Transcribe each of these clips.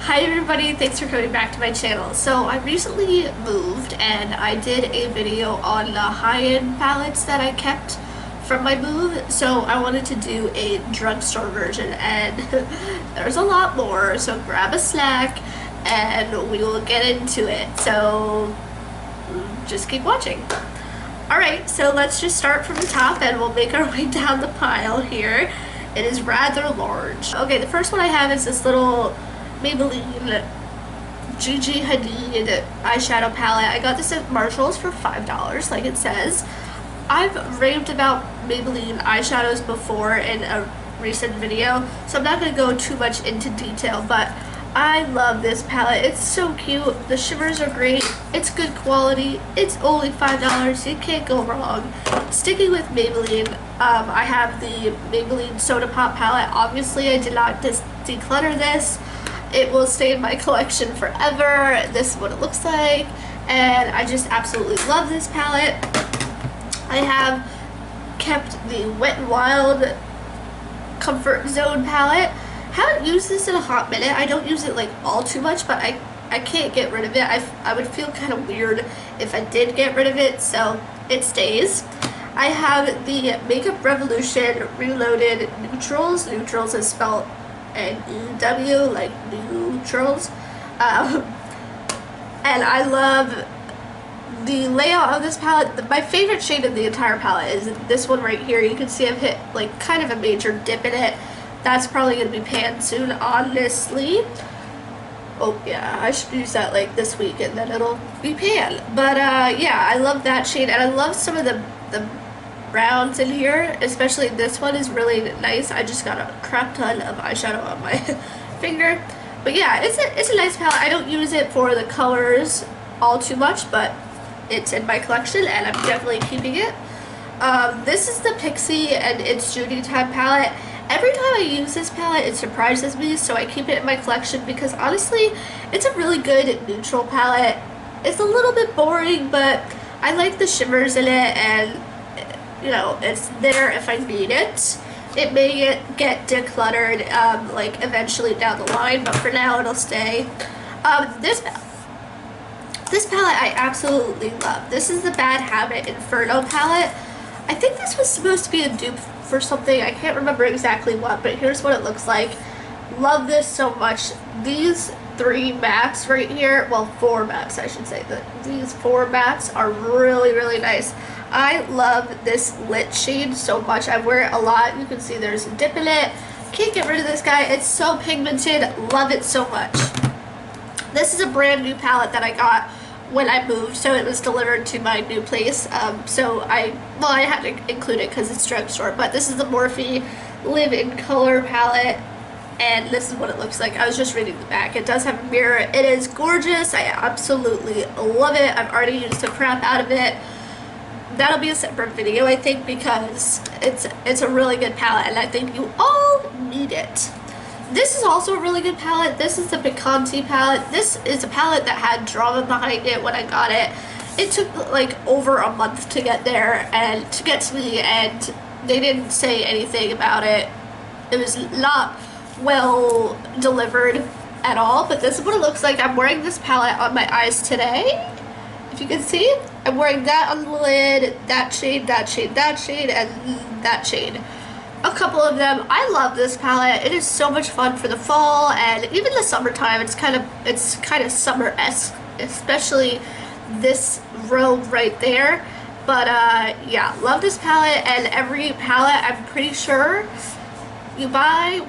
Hi everybody, thanks for coming back to my channel. So I recently moved and I did a video on the high-end palettes that I kept from my move. So I wanted to do a drugstore version and there's a lot more. So grab a snack and we will get into it. So just keep watching. Alright, so let's just start from the top and we'll make our way down the pile here. It is rather large. Okay, the first one I have is this little Maybelline Gigi Hadid eyeshadow palette. I got this at Marshall's for $5, like it says. I've raved about Maybelline eyeshadows before in a recent video, so I'm not going to go too much into detail, but I love this palette. It's so cute. The shimmers are great. It's good quality. It's only $5. You can't go wrong. Sticking with Maybelline, I have the Maybelline Soda Pop palette. Obviously, I did not declutter this. It will stay in my collection forever. This is what it looks like, and I just absolutely love this palette. I have kept the Wet n Wild Comfort Zone palette. Haven't used this in a hot minute. I don't use it like all too much, but I can't get rid of it. I would feel kind of weird if I did get rid of it, so it stays. I have the Makeup Revolution Reloaded Neutrals. Neutrals is spelled N-E-W, like neutrals. And I love the layout of this palette. My favorite shade of the entire palette is this one right here. You can see I've hit like kind of a major dip in it. That's probably going to be panned soon, honestly. Oh yeah, I should use that like this week and then it'll be panned. But yeah, I love that shade, and I love some of the browns in here, especially this one is really nice. I just got a crap ton of eyeshadow on my finger. But yeah, it's a nice palette. I don't use it for the colors all too much, but it's in my collection and I'm definitely keeping it. This is the Pixie and It's Judy Time palette. Every time I use this palette, it surprises me, so I keep it in my collection because honestly, it's a really good neutral palette. It's a little bit boring, but I like the shimmers in it, and you know, it's there if I need it. It may get decluttered like eventually down the line, but for now it'll stay. This palette I absolutely love. This is the Bad Habit Inferno palette. I think this was supposed to be a dupe for something. I can't remember exactly what, but here's what it looks like. Love this so much. These 3 mattes right here, well 4 mattes I should say, these 4 mattes are really, really nice. I love this lit shade so much. I wear it a lot. You can see there's a dip in it. Can't get rid of this guy. It's so pigmented. Love it so much. This is a brand new palette that I got when I moved, so it was delivered to my new place. So I had to include it because it's drugstore, but this is the Morphe Live in Color palette, and this is what it looks like. I was just reading the back. It does have a mirror. It is gorgeous. I absolutely love it. I've already used the crap out of it. That'll be a separate video, I think, because it's a really good palette, and I think you all need it. This is also a really good palette. This is the Picanti palette. This is a palette that had drama behind it when I got it. It took like over a month to get there and to get to me, and they didn't say anything about it. It was not well delivered at all, but this is what it looks like. I'm wearing this palette on my eyes today. If you can see, I'm wearing that on the lid, that shade, that shade, that shade, and that shade. A couple of them. I love this palette. It is so much fun for the fall and even the summertime. It's kind of summer-esque, especially this row right there. But yeah, love this palette, and every palette I'm pretty sure you buy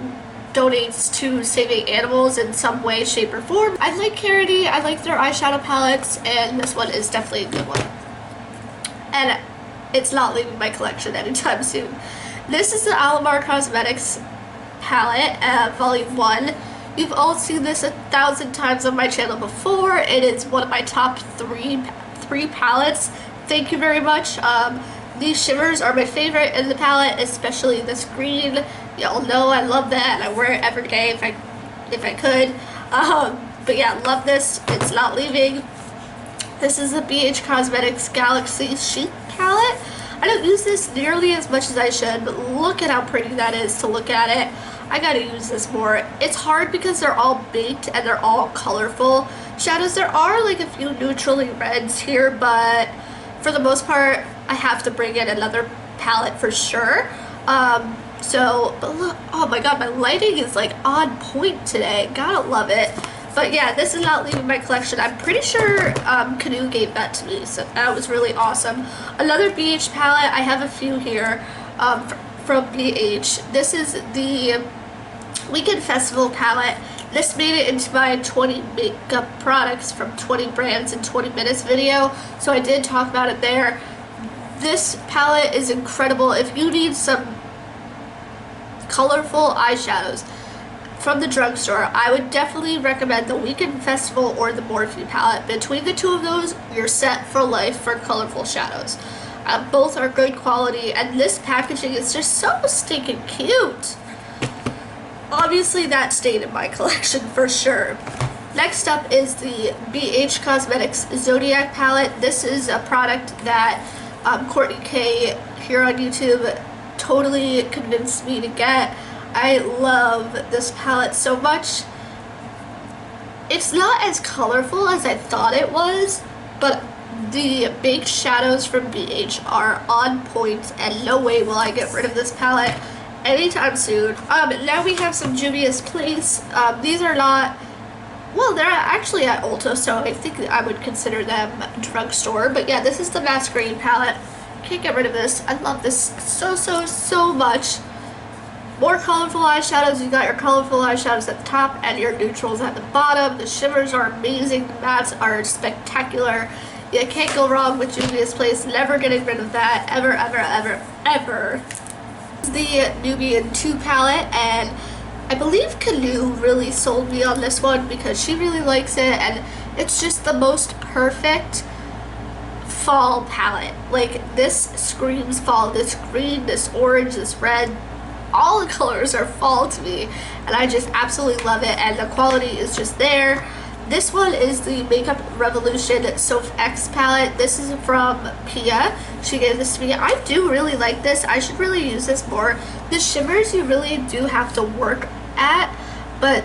donates to saving animals in some way, shape, or form. I like Carity. I like their eyeshadow palettes, and this one is definitely a good one. And it's not leaving my collection anytime soon. This is the Alamar Cosmetics palette, volume 1. You've all seen this 1,000 times on my channel before. It is one of my top three palettes. Thank you very much. These shimmers are my favorite in the palette, especially this green. Y'all know I love that, and I wear it every day if I could. But yeah, love this. It's not leaving. This is the BH Cosmetics Galaxy Chic palette. I don't use this nearly as much as I should, but look at how pretty that is to look at it. I gotta use this more. It's hard because they're all baked and they're all colorful shadows. There are like a few neutrally reds here, but for the most part, I have to bring in another palette for sure. But look, oh my god, my lighting is like on point today. Gotta love it. But yeah, this is not leaving my collection. I'm pretty sure Canoe gave that to me, so that was really awesome. Another BH palette. I have a few here from BH. This is the Weekend Festival palette. This made it into my 20 makeup products from 20 brands in 20 minutes video, so I did talk about it there. This palette is incredible. If you need some colorful eyeshadows from the drugstore, I would definitely recommend the Weekend Festival or the Morphe palette. Between the two of those, you're set for life for colorful shadows. Both are good quality, and this packaging is just so stinking cute. Obviously, that stayed in my collection for sure. Next up is the BH Cosmetics Zodiac palette. This is a product that Courtney K here on YouTube totally convinced me to get. I love this palette so much. It's not as colorful as I thought it was, but the baked shadows from BH are on point, and no way will I get rid of this palette anytime soon. Now we have some Juvia's Place. These are not, well, they're actually at Ulta, so I think I would consider them drugstore. But yeah, this is the Masquerade palette. Can't get rid of this. I love this so much. More colorful eyeshadows. You got your colorful eyeshadows at the top and your neutrals at the bottom. The shimmers are amazing. The mattes are spectacular. You can't go wrong with Juvia's Place. Never getting rid of that. Ever. The Nubian 2 palette, and I believe Canoe really sold me on this one because she really likes it, and it's just the most perfect fall palette. Like, this screams fall. This green, this orange, this red, all the colors are fall to me, and I just absolutely love it, and the quality is just there. This one is the Makeup Revolution Soph X palette. This is from Pia. She gave this to me. I do really like this. I should really use this more. The shimmers you really do have to work at, but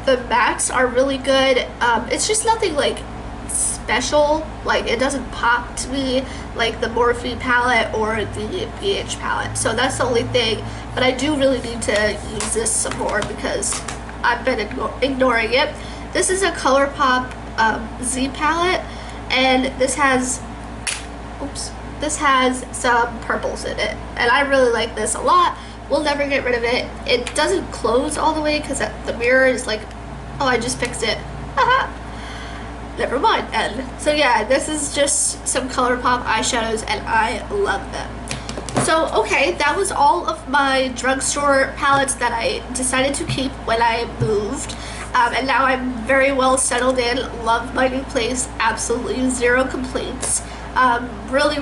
the mattes are really good. It's just nothing like special. Like, it doesn't pop to me like the Morphe palette or the BH palette. So that's the only thing. But I do really need to use this some more because I've been ignoring it. This is a ColourPop Z palette, and this has some purples in it, and I really like this a lot. We'll never get rid of it. It doesn't close all the way because the mirror is like, oh, I just fixed it. Haha. Never mind then. So yeah, this is just some ColourPop eyeshadows, and I love them. So, okay, that was all of my drugstore palettes that I decided to keep when I moved. And now I'm very well settled in, love my new place, absolutely zero complaints. Really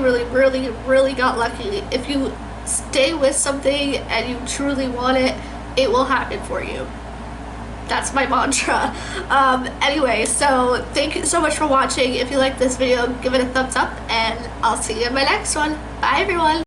got lucky. If you stay with something and you truly want it, it will happen for you. That's my mantra. Anyway, so thank you so much for watching. If you like this video, give it a thumbs up, and I'll see you in my next one. Bye, everyone.